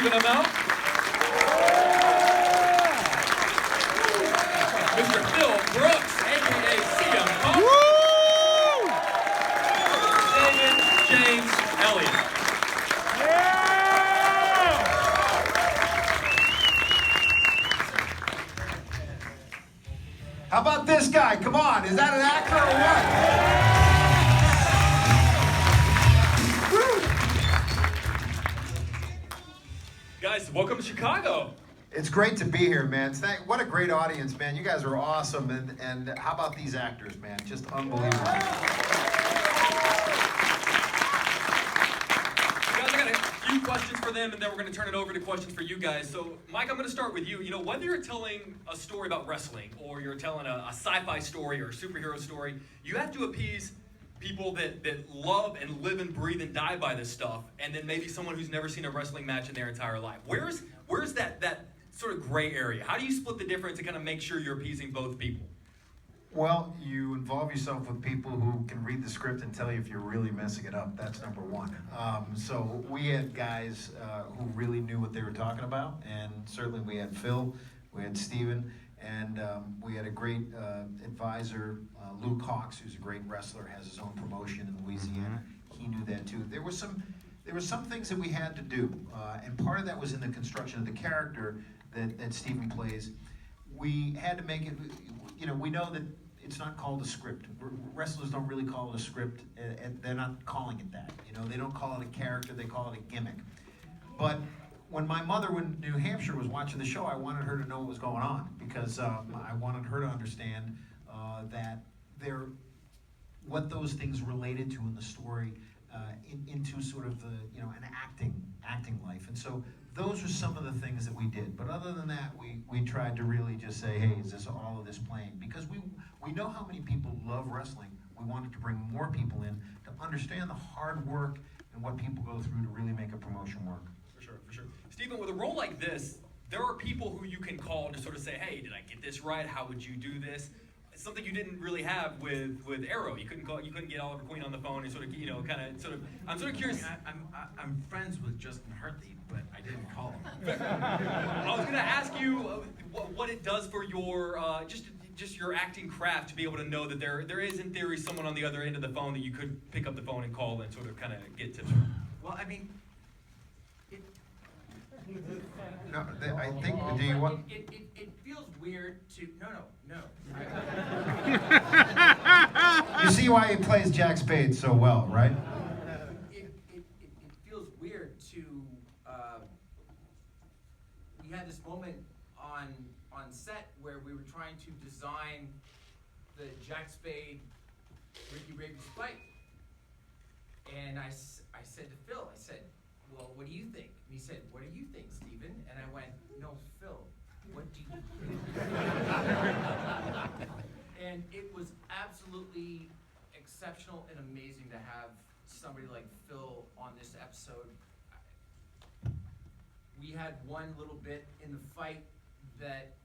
Stephen Amell. Mr. Phil Brooks, a.k.a. CM Punk. David James Elliot. How about this guy? Come on, is that an actor or what? Guys, welcome to Chicago. It's great to be here, man. What a great audience, man. You guys are awesome. And how about these actors, man? Just unbelievable. Guys, I got a few questions for them, and then we're going to turn it over to questions for you guys. So, Mike, I'm going to start with you. You know, whether you're telling a story about wrestling, or you're telling a sci-fi story or a superhero story, you have to appease people that love and live and breathe and die by this stuff, and then maybe someone who's never seen a wrestling match in their entire life. Where's that sort of gray area? How do you split the difference to kind of make sure you're appeasing both people? Well, you involve yourself with people who can read the script and tell you if you're really messing it up. That's number one. So we had guys who really knew what they were talking about, and certainly we had Phil, we had Steven, and we had a great advisor, Luke Hawks, who's a great wrestler, has his own promotion in Louisiana. He knew that too. There were some things that we had to do, and part of that was in the construction of the character that Steven plays. We had to make it, you know, we know that it's not called a script. Wrestlers don't really call it a script, and they're not calling it that. You know, they don't call it a character, they call it a gimmick. But when my mother in New Hampshire was watching the show, I wanted her to know what was going on, because I wanted her to understand that what those things related to in the story into sort of the, you know, an acting life. And so those are some of the things that we did. But other than that, we tried to really just say, hey, is this all of this playing? Because we know how many people love wrestling. We wanted to bring more people in to understand the hard work and what people go through to really make a promotion work. For sure. Stephen, with a role like this, there are people who you can call to sort of say, hey, did I get this right? How would you do this? It's something you didn't really have with Arrow. You couldn't get Oliver Queen on the phone and sort of, you know, I'm sort of curious. I'm friends with Justin Hartley, but I didn't call him. I was going to ask you what it does for your just your acting craft to be able to know that there is in theory someone on the other end of the phone that you could pick up the phone and call and sort of kind of get tips from. Well, I mean, No, I think, do you want? It feels weird to, no. You see why he plays Jack Spade so well, right? It feels weird to, we had this moment on set where we were trying to design the Jack Spade Ricky Rabies fight. And I said to Phil, I said, well, what do you think? And he said, what do you think, Steven? And I went, no, Phil, what do you think? And it was absolutely exceptional and amazing to have somebody like Phil on this episode. We had one little bit in the fight that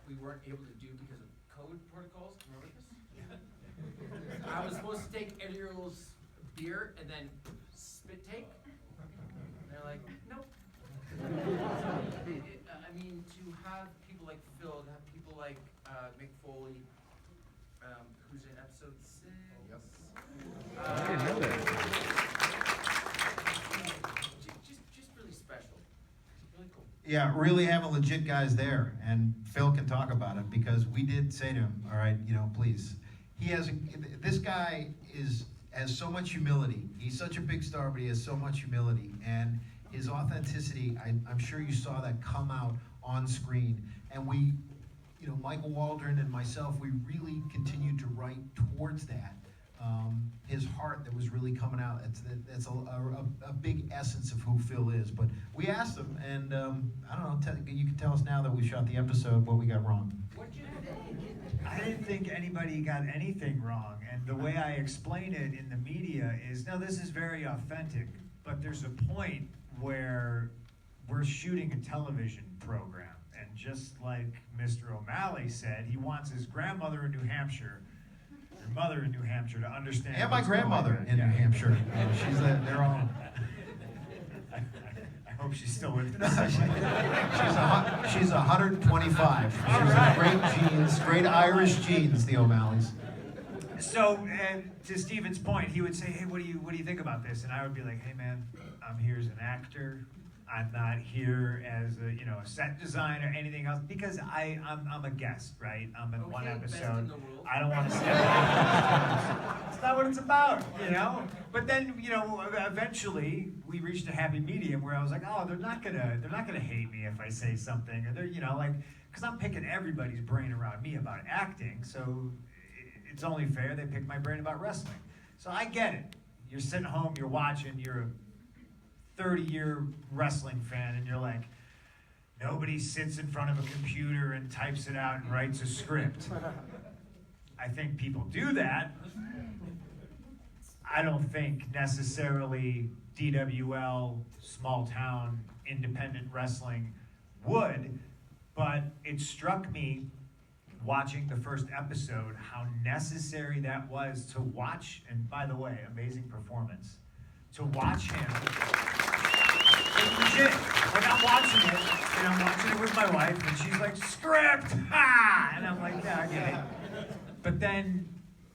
we weren't able to do because of code protocols. Remember this? I was supposed to take Ariel's beer and then spit take. They're like, nope. I mean, to have people like Phil, to have people like Mick Foley, who's in episode 6. Yep. I didn't know that. Just really special. Really cool. Yeah, really having legit guys there, and Phil can talk about it, because we did say to him, all right, you know, please. This guy has so much humility. He's such a big star, but he has so much humility, and his authenticity, I'm sure you saw that come out on screen. And we, you know, Michael Waldron and myself, we really continued to write towards that. His heart that was really coming out. That's a big essence of who Phil is. But we asked him, and I don't know, you can tell us now that we shot the episode what we got wrong. What'd you think? I didn't think anybody got anything wrong, and the way I explain it in the media is, no, this is very authentic, but there's a point where we're shooting a television program, and just like Mr. O'Malley said, he wants his grandmother in New Hampshire, your mother in New Hampshire, to understand. And my grandmother in New Hampshire. She's they're all. I Hope she's still with No, us. she's 125. She's right. great genes, great Irish genes, the O'Malleys. So, to Steven's point, he would say, "Hey, what do you think about this?" And I would be like, "Hey, man, I'm here as an actor. I'm not here as a set designer or anything else because I'm a guest, right? I'm in one Okay, best episode. in the world. I don't want to step in. It's not what it's about, But then, eventually we reached a happy medium where I was like, oh, they're not gonna hate me if I say something, or they're because I'm picking everybody's brain around me about acting, so it's only fair they pick my brain about wrestling. So I get it. You're sitting home, you're watching, you're a 30-year wrestling fan, and you're like, nobody sits in front of a computer and types it out and writes a script. I think people do that. I don't think necessarily DWL, small town, independent wrestling would, but it struck me watching the first episode how necessary that was to watch, and by the way, amazing performance, to watch him. It's legit. Like I'm watching it, and I'm watching it with my wife, and she's like, script! Ha! And I'm like, yeah, I get it. But then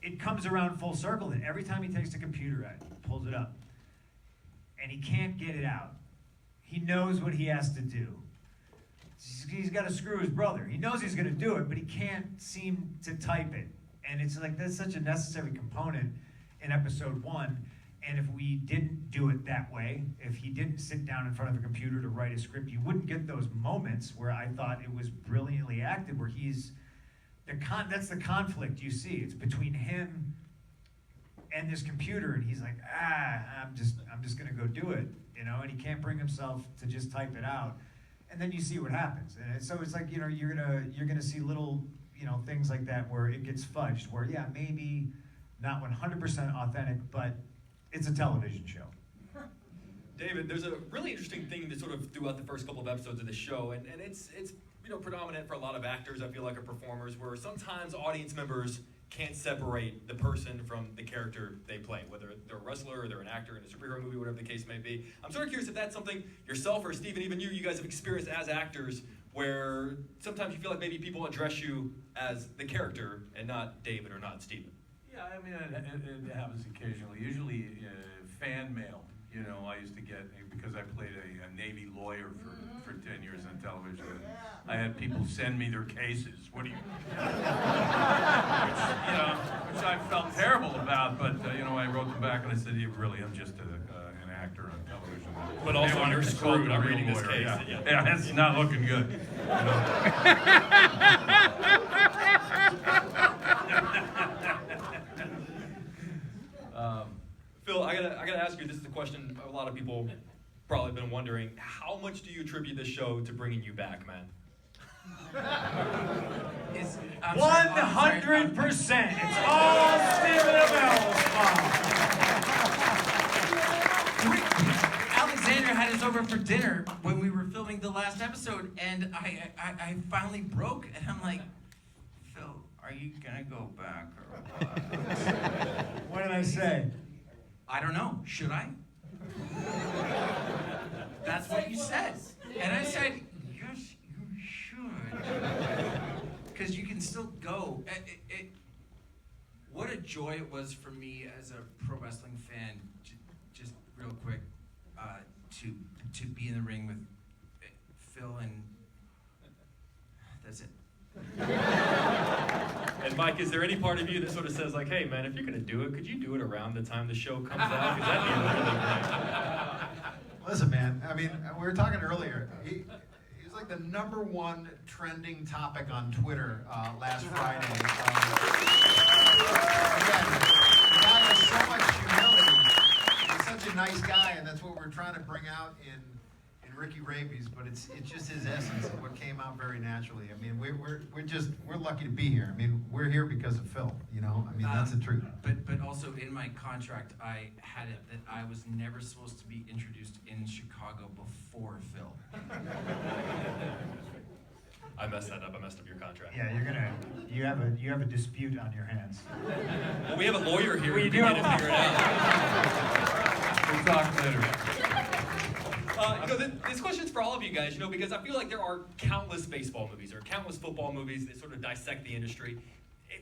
it comes around full circle that every time he takes the computer out, he pulls it up, and he can't get it out. He knows what he has to do. He's got to screw his brother. He knows he's going to do it, but he can't seem to type it. And it's like, that's such a necessary component in episode 1. And if we didn't do it that way, if he didn't sit down in front of a computer to write a script, you wouldn't get those moments where I thought it was brilliantly acted, where that's the conflict you see. It's between him and this computer, and he's like, I'm just gonna go do it, and he can't bring himself to just type it out. And then you see what happens. And so it's like, you're gonna see little, things like that where it gets fudged, where yeah, maybe not 100% authentic, but it's a television show. David, there's a really interesting thing that sort of throughout the first couple of episodes of the show, and it's predominant for a lot of actors, I feel like, or performers, where sometimes audience members can't separate the person from the character they play, whether they're a wrestler or they're an actor in a superhero movie, whatever the case may be. I'm sort of curious if that's something yourself or Stephen, even you guys have experienced as actors, where sometimes you feel like maybe people address you as the character and not David or not Stephen. Yeah, I mean, it happens occasionally. Usually fan mail, I used to get, because I played a Navy lawyer for 10 years on television. I had people send me their cases. What do you, which I felt terrible about, but I wrote them back and I said, really, I'm just an actor on television. But also They you're wanted to screwed. consult I'm a real reading this lawyer. case. Yeah, that's not looking good. Phil, I gotta ask you, this is a question a lot of people probably been wondering. How much do you attribute this show to bringing you back, man? 100%. It's all Stephen Amell's fault. Alexander had us over for dinner when we were filming the last episode, and I finally broke, and I'm like, Phil, are you gonna go back or what? What did I say? I don't know. Should I? That's what you said. And I said, yes, you should. Because you can still go. What a joy it was for me as a pro wrestling fan, just real quick, to be in the ring with Phil, and that's it. And Mike, is there any part of you that sort of says like, hey man, if you're gonna do it, could you do it around the time the show comes out? Because that'd be really great. Listen, man, I mean, we were talking earlier. He's like the #1 trending topic on Twitter last Friday. Again, the guy has so much humility. He's such a nice guy, and that's what we're trying to bring out in Ricky Rabies, but it's just his essence of what came out very naturally. I mean, we're lucky to be here. I mean, we're here because of Phil. I mean, that's the truth. But also in my contract, I had it that I was never supposed to be introduced in Chicago before Phil. I messed that up. I messed up your contract. Yeah, you have a dispute on your hands. Well, we have a lawyer here We who do can have figure it out. We'll talk later. So this question's for all of you guys, because I feel like there are countless baseball movies or countless football movies that sort of dissect the industry.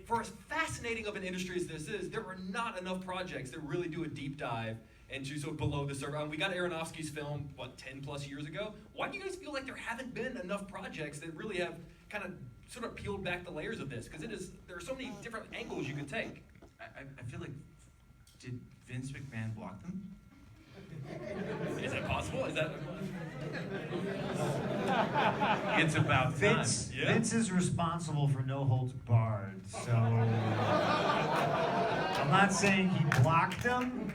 For as fascinating of an industry as this is, there are not enough projects that really do a deep dive into sort of below the surface. We got Aronofsky's film, 10 plus years ago? Why do you guys feel like there haven't been enough projects that really have kind of sort of peeled back the layers of this? Because there are so many different angles you could take. I feel like, did Vince McMahon block them? Is that possible? Is that... It's about time. Vince is responsible for No Holds Barred, so I'm not saying he blocked them,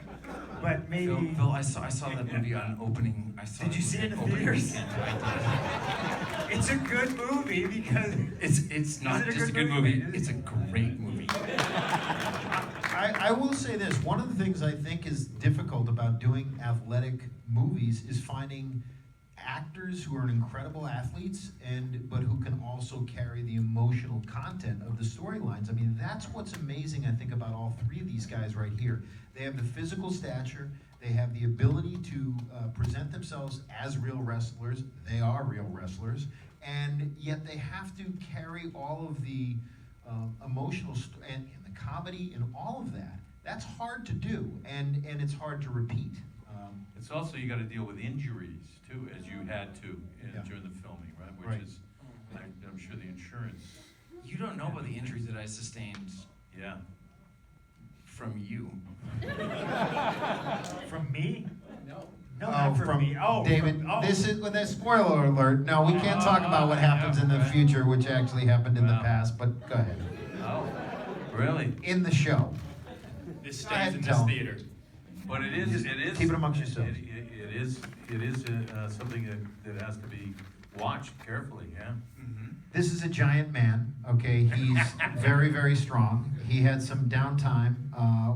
but maybe. Phil, I saw that movie on opening. Did you see it in the opening theaters? weekend. I It's a good movie because did. It's not it a just a good good movie? movie. It's a great movie. I will say this, one of the things I think is difficult about doing athletic movies is finding actors who are incredible athletes but who can also carry the emotional content of the storylines. I mean, that's what's amazing, I think, about all three of these guys right here. They have the physical stature, they have the ability to present themselves as real wrestlers. They are real wrestlers, and yet they have to carry all of the emotional and the comedy and all of that. That's hard to do, and it's hard to repeat. It's also, you got to deal with injuries too, as you had to during the filming, right? Right. Which is, I'm sure the insurance. You don't know about the injuries that I sustained Yeah. from you. from me. No. No, not from me. Oh, David, from, oh. this is spoiler alert. No, we can't talk about what happens in the future, which actually happened in the Wow. past. But go ahead. Oh, really? In the show, This Go ahead stays in and this tell. theater. But it is. keep it amongst yourselves. It is something that has to be watched carefully. Yeah. Mm-hmm. this is a giant man. Okay, he's very, very strong. He had some downtime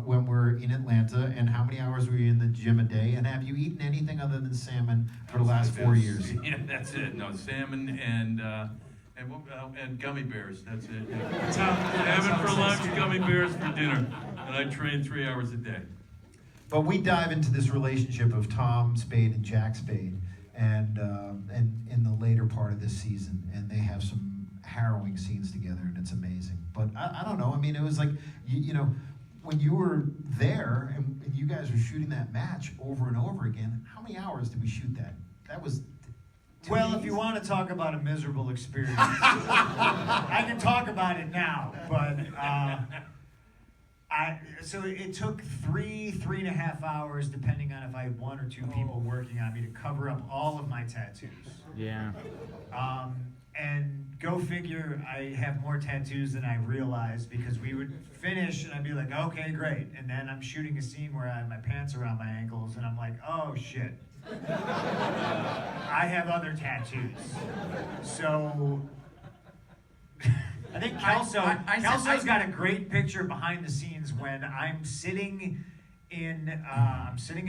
when we're in Atlanta. And how many hours were you in the gym a day? And have you eaten anything other than salmon for the last 4 years? Yeah, that's it. No, salmon and gummy bears. That's it. Yeah. Salmon for lunch, gummy bears for dinner, and I train 3 hours a day. But we dive into this relationship of Tom Spade and Jack Spade, and in the later part of this season, and they have some harrowing scenes together, and it's amazing. But I don't know. I mean, it was like when you were there and you guys were shooting that match over and over again. How many hours did we shoot that? That was. 2 Well, days? if you want to talk about a miserable experience, I can talk about it now. But so it took 3.5 hours, depending on if I had 1 or 2 people working on me, to cover up all of my tattoos. Yeah. And go figure, I have more tattoos than I realized, because we would finish and I'd be like, okay, great. And then I'm shooting a scene where I have my pants around my ankles and I'm like, oh shit. I have other tattoos. So I think Kelso's got a great picture behind the scenes when I'm sitting in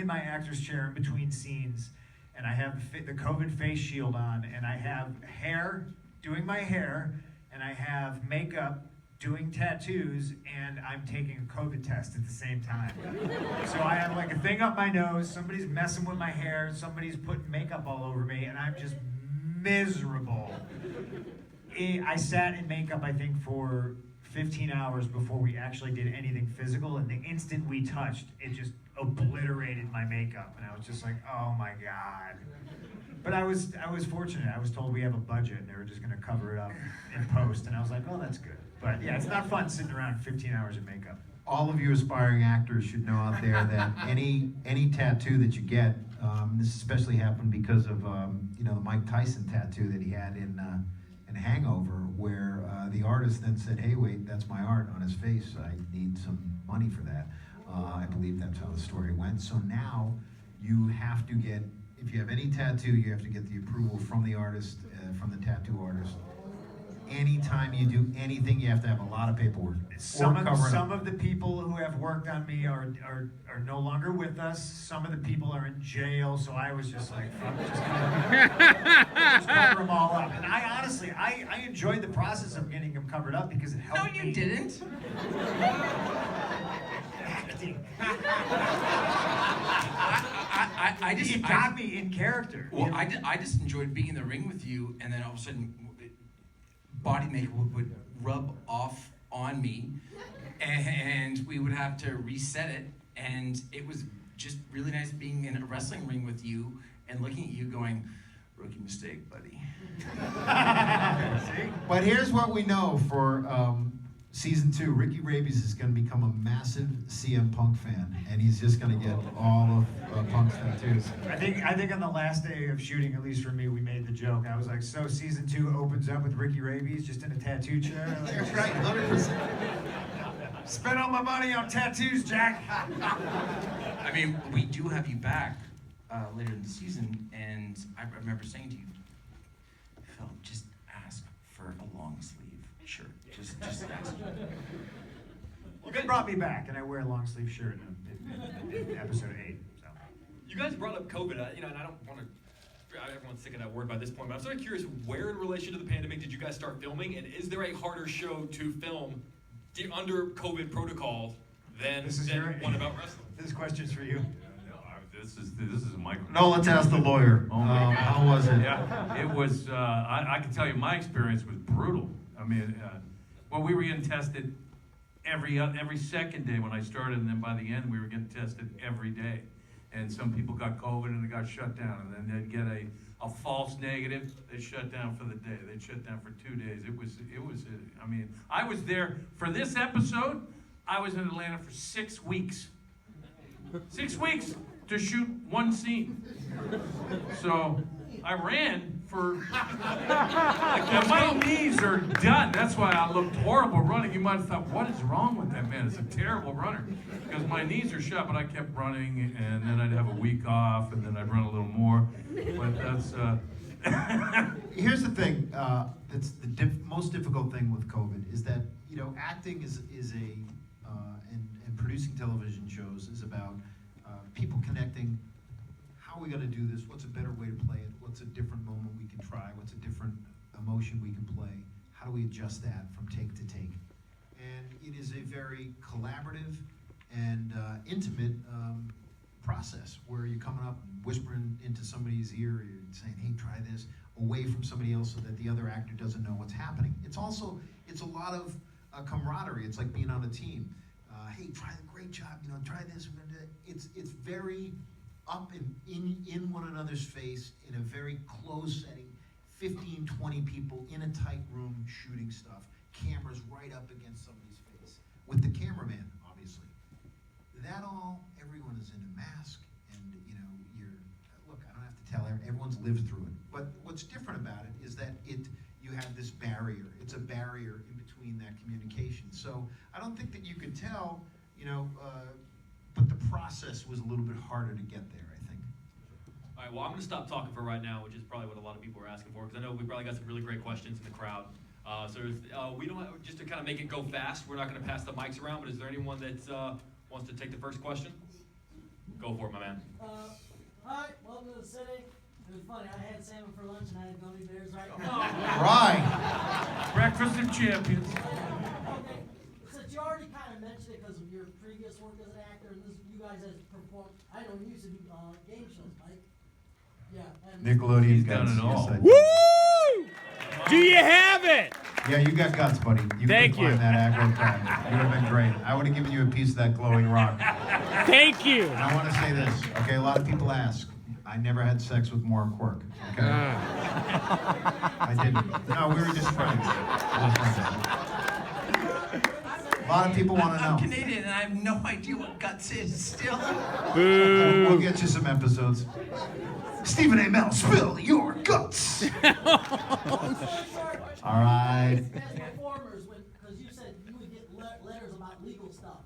my actor's chair in between scenes, and I have the COVID face shield on, and I have hair doing my hair, and I have makeup doing tattoos, and I'm taking a COVID test at the same time. So I have like a thing up my nose, somebody's messing with my hair, somebody's putting makeup all over me, and I'm just miserable. I sat in makeup, I think, for 15 hours before we actually did anything physical, and the instant we touched, it just obliterated my makeup, and I was just like, oh my God. But I was fortunate. I was told we have a budget, and they were just gonna cover it up in post, and I was like, oh, that's good. But yeah, it's not fun sitting around 15 hours in makeup. All of you aspiring actors should know out there that any tattoo that you get, this especially happened because of the Mike Tyson tattoo that he had in Hangover, where the artist then said, hey, wait, that's my art on his face. I need some money for that. I believe that's how the story went. So now you have to get, if you have any tattoo, you have to get the approval from the artist, from the tattoo artist. Anytime you do anything, you have to have a lot of paperwork. Some of the people who have worked on me are no longer with us. Some of the people are in jail, so I was just like, fuck, just cover them all up. And I honestly, I enjoyed the process of getting them covered up because it helped me. No, you didn't. Acting. I just It got me in character. Well, I just enjoyed being in the ring with you, and then all of a sudden, body makeup would rub off on me, and we would have to reset it, and it was just really nice being in a wrestling ring with you and looking at you going, rookie mistake, buddy. See? But here's what we know for season 2. Ricky Rabies is going to become a massive CM Punk fan, and he's just going to get all of Punk's tattoos. I think on the last day of shooting, at least for me, we made the joke. I was like, so season 2 opens up with Ricky Rabies just in a tattoo chair? Like, That's right, 100%. spend all my money on tattoos, Jack. I mean, we do have you back later in the season, and I remember saying to you, Phil, just ask for a long sleeve shirt. Just ask. Well, they brought me back, and I wear a long sleeve shirt in episode 8. So. You guys brought up COVID, and I don't want to. Everyone's sick of that word by this point, but I'm sort of curious, where in relation to the pandemic did you guys start filming, and is there a harder show to film under COVID protocol than one about wrestling? This question's for you. This is Michael. No, let's ask the lawyer. Oh my God. How was it? Yeah, it was. I can tell you, my experience was brutal. I mean, well, we were getting tested every second day when I started, and then by the end, we were getting tested every day. And some people got COVID and they got shut down, and then they'd get a false negative. They shut down for the day. They'd shut down for 2 days. It was. I mean, I was there for this episode. I was in Atlanta for 6 weeks. 6 weeks to shoot one scene. So I ran for. And my knees are done. That's why I looked horrible running. You might have thought, what is wrong with that man? It's a terrible runner. Because my knees are shut, but I kept running, and then I'd have a week off, and then I'd run a little more. But that's. Here's the thing. That's the most difficult thing with COVID is that acting is a and producing television shows is about people connecting. How are we going to do this? What's a better way to play it? What's a different moment we can try? What's a different emotion we can play? How do we adjust that from take to take? And it is a very collaborative and intimate process where you're coming up and whispering into somebody's ear, you're saying, hey, try this, away from somebody else so that the other actor doesn't know what's happening. It's a lot of camaraderie. It's like being on a team. Hey, try the great job, try this, we're gonna do it. It's very up in one another's face in a very closed setting, 15, 20 people in a tight room shooting stuff, cameras right up against somebody's face, with the cameraman, obviously. Everyone is in a mask, and look, I don't have to tell, everyone's lived through it. But what's different about it is that you have this barrier. It's a barrier in between that communication. So I don't think that you could tell, but the process was a little bit harder to get there, I think. All right, well, I'm going to stop talking for right now, which is probably what a lot of people are asking for, because I know we probably got some really great questions in the crowd. We don't have, just to kind of make it go fast, we're not going to pass the mics around, but is there anyone that wants to take the first question? Go for it, my man. Hi, welcome to the city. It was funny, I had salmon for lunch and I had gummy bears right now. Right. Breakfast of champions. Okay, since you already kind of mentioned it because of your previous work as an actor, and you guys has performed, I know you used to do game shows, right? Yeah. And Nickelodeon He's done guts. it all. Yes, I did. Woo! Do you have it? Yeah, you got guts, buddy. You Thank could climb you. that aggro time. You would have been great. I would have given you a piece of that glowing rock. Thank you. And I want to say this, okay? A lot of people ask. I never had sex with Maura Quirk, okay? I didn't. No, we were just friends. A lot of people want to I'm know. Canadian, and I have no idea what guts is still. We'll get you some episodes. Stephen Amell, spill your guts. All right. As performers, because you said you would get letters about legal stuff,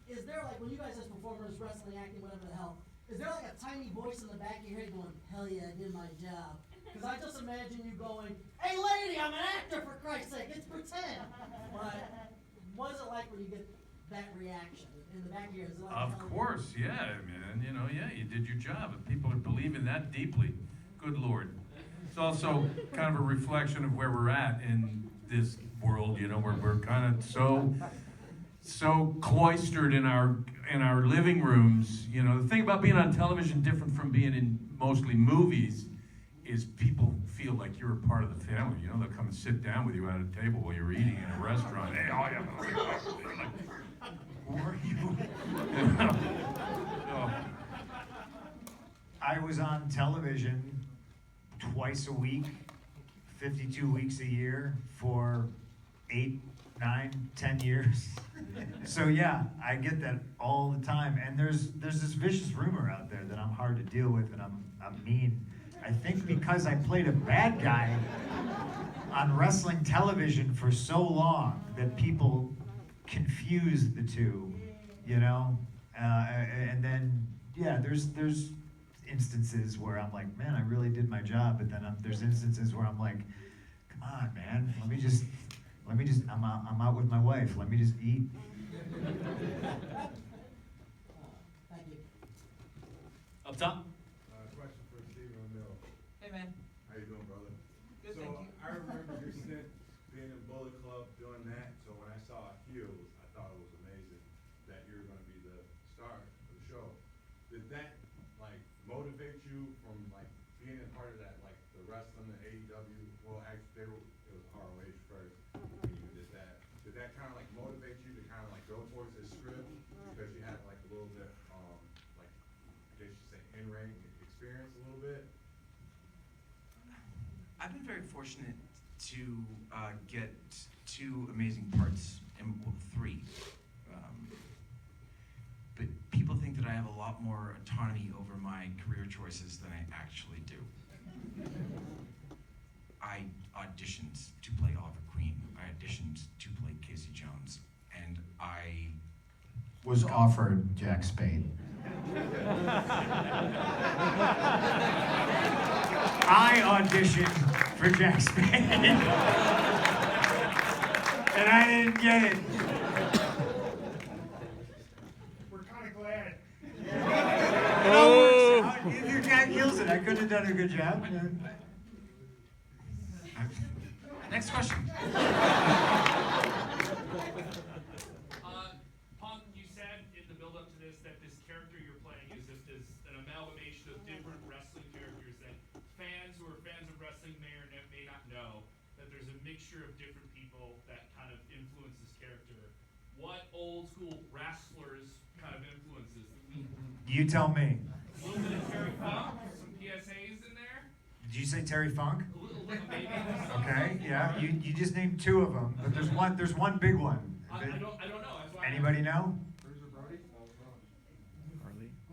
is there like, when you guys as performers, wrestling, acting, whatever the hell, is there like a tiny voice in the back of your head going, hell yeah, I did my job? Because I just imagine you going, hey lady, I'm an actor for Christ's sake, it's pretend. But what is it like when you get that reaction in the back of your head? Is it like, Of hell course, yeah, man. You did your job. If people are believing that deeply, good Lord. It's also kind of a reflection of where we're at in this world, where we're kind of so cloistered in our living rooms. You know, the thing about being on television, different from being in mostly movies, is people feel like you're a part of the family. You know, they'll come and sit down with you at a table while you're eating in a restaurant. Hey, oh yeah, like, who are you? So, I was on television twice a week, 52 weeks a year for 8, 9, 10 years. So yeah, I get that all the time. And there's this vicious rumor out there that I'm hard to deal with and I'm mean. I think because I played a bad guy on wrestling television for so long that people confuse the two, you know? And then, yeah, there's instances where I'm like, man, I really did my job, but then there's instances where I'm like, come on, man, let me just, I'm out with my wife, let me just eat. Thank you. Up top. Question for Stephen Amell. Hey, man. How you doing, brother? Good, So thank you. I remember your stint being in Bullet Club doing that. So when I saw Heels, I thought it was amazing that you were going to be the star of the show. Did that like motivate you from like being a part of that, like the wrestling, the AEW? Well, actually, it was ROH first when you did that. Did that kind of like motivate you to kind of like go towards this script because you had like a little bit, like I guess you say in-ring experience a little bit? I've been very fortunate to get 2 amazing parts, and well, 3. But people think that I have a lot more autonomy over my career choices than I actually do. I auditioned to play Oliver Queen. I auditioned to play Casey Jones, and I Was offered Jack Spade. I auditioned for Jack Spade. And I didn't get it. We're kind of glad. It all works out. If your guy kills it, I couldn't have done a good job. Next question. Punk, you said in the build-up to this that this character you're playing is just an amalgamation of different wrestling characters that fans who are fans of wrestling may or may not know, that there's a mixture of different people that kind of influence this character. What old school wrestlers kind of influences? You tell me. A little bit of Terry Funk, some PSAs in there. Did you say Terry Funk? A little maybe. Okay, yeah. You just named 2 of them, but there's one big one. I don't know. That's why Anybody know?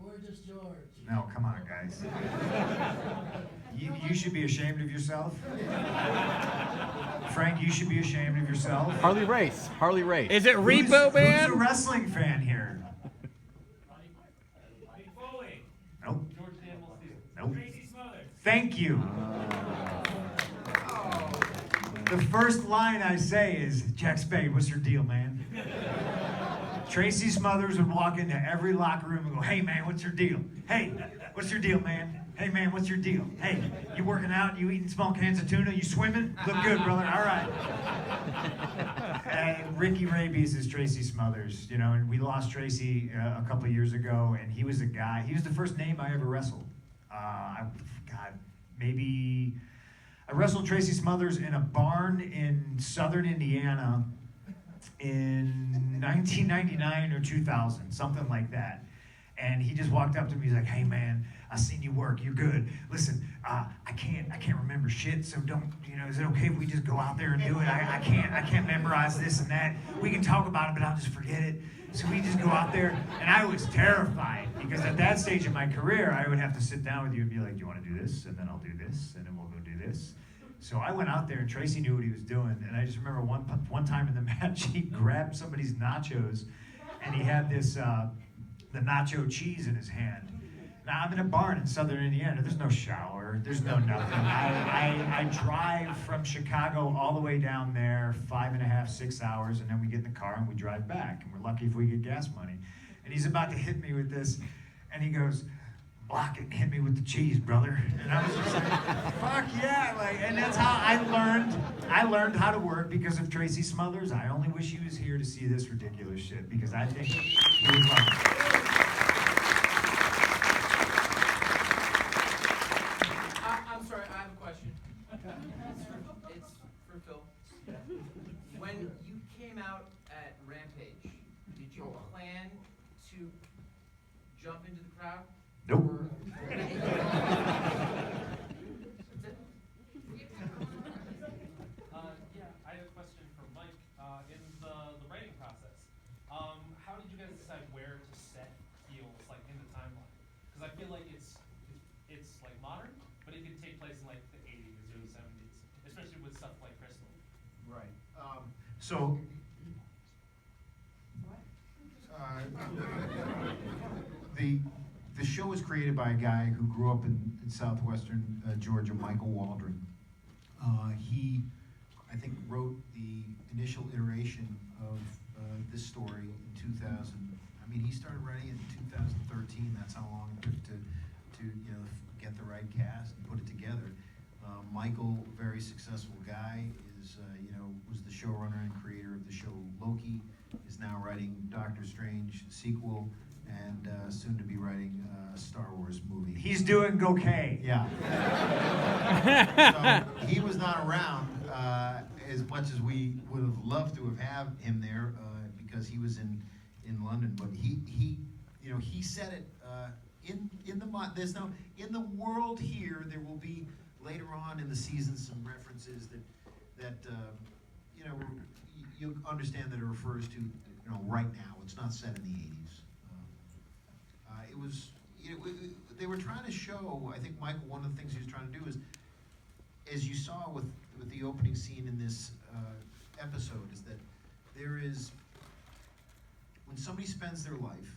Gorgeous George. No, come on, guys. You should be ashamed of yourself. Frank, you should be ashamed of yourself. Harley Race. Harley Race. Is it Who's Repo a Man? wrestling fan here? Mick Foley. Nope. George Daniels. Nope. Tracy Smothers. Thank you. The first line I say is, Jack Spade, what's your deal, man? Tracy Smothers would walk into every locker room and go, hey, man, what's your deal? Hey, what's your deal, man? Hey, man, what's your deal? Hey, you working out? You eating small cans of tuna? You swimming? Look good, brother. All right. Ricky Rabies is Tracy Smothers, you know, and we lost Tracy a couple years ago, and he was a guy, he was the first name I ever wrestled. I wrestled Tracy Smothers in a barn in southern Indiana in 1999 or 2000, something like that. And he just walked up to me, he's like, hey man, I seen you work, you're good. Listen, I can't remember shit, so don't, you know, is it okay if we just go out there and do it? I can't memorize this and that. We can talk about it, but I'll just forget it. So we just go out there, and I was terrified, because at that stage of my career, I would have to sit down with you and be like, do you want to do this? And then I'll do this, and then we'll go do this. So I went out there, and Tracy knew what he was doing, and I just remember one time in the match, he grabbed somebody's nachos, and he had this, the nacho cheese in his hand. Now, I'm in a barn in southern Indiana. There's no shower. There's no nothing. I drive from Chicago all the way down there, 5.5, 6 hours, and then we get in the car and we drive back. And we're lucky if we get gas money. And he's about to hit me with this, and he goes, block it and hit me with the cheese, brother. And I was just like, fuck yeah, like, and that's how I learned how to work because of Tracy Smothers. I only wish he was here to see this ridiculous shit because I think he would love it. I'm sorry, I have a question. It's for Phil. When you came out at Rampage, did you plan to jump into the crowd? Nope. Or- Yeah, I have a question for Mike. In the writing process, how did you guys decide where to set heels, like in the timeline? Because I feel like it's like modern, but it could take place in like the 80s or the 70s, especially with stuff like Crystal. Right. So. The show was created by a guy who grew up in southwestern Georgia, Michael Waldron. He, I think, wrote the initial iteration of this story in 2000. I mean, he started writing it in 2013. That's how long it took to get the right cast and put it together. Michael, very successful guy, was the showrunner and creator of the show Loki. Is now writing Doctor Strange sequel and soon to be writing a Star Wars movie. He's doing okay. Yeah. So he was not around as much as we would have loved to have him there because he was in London. But he said it there's no in the world here. There will be later on in the season some references that you understand that it refers to right now. It's not set in the 80s. It was they were trying to show. I think Michael. One of the things he was trying to do is, as you saw with the opening scene in this episode, is that there is when somebody spends their life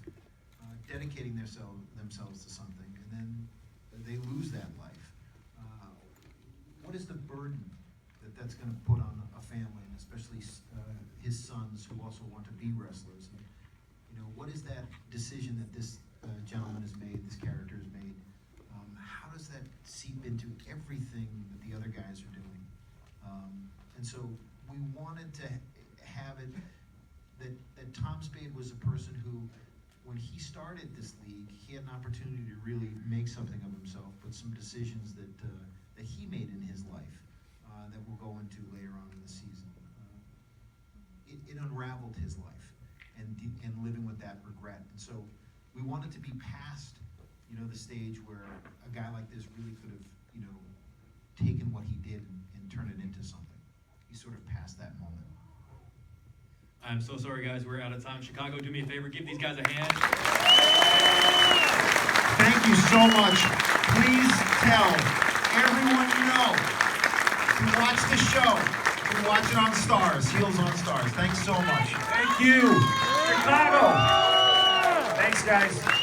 dedicating themselves to something, and then they lose that life. What is the burden that's going to put on a family, and especially his sons who also want to be wrestlers? And, what is that decision that this gentleman has made, this character has made? How does that seep into everything that the other guys are doing? And so we wanted to have it that Tom Spade was a person who, when he started this league, he had an opportunity to really make something of himself, but some decisions that he made in his life that we'll go into later on in the season. It unraveled his life and living with that regret. And so we wanted to be past, the stage where a guy like this really could have, taken what he did and turned it into something. He's sort of past that moment. I'm so sorry, guys. We're out of time. Chicago, do me a favor. Give these guys a hand. Thank you so much. Please tell everyone you know to watch the show. You can watch it on Stars, Heels on Stars. Thanks so much. Thank you, Chicago. Thanks, guys.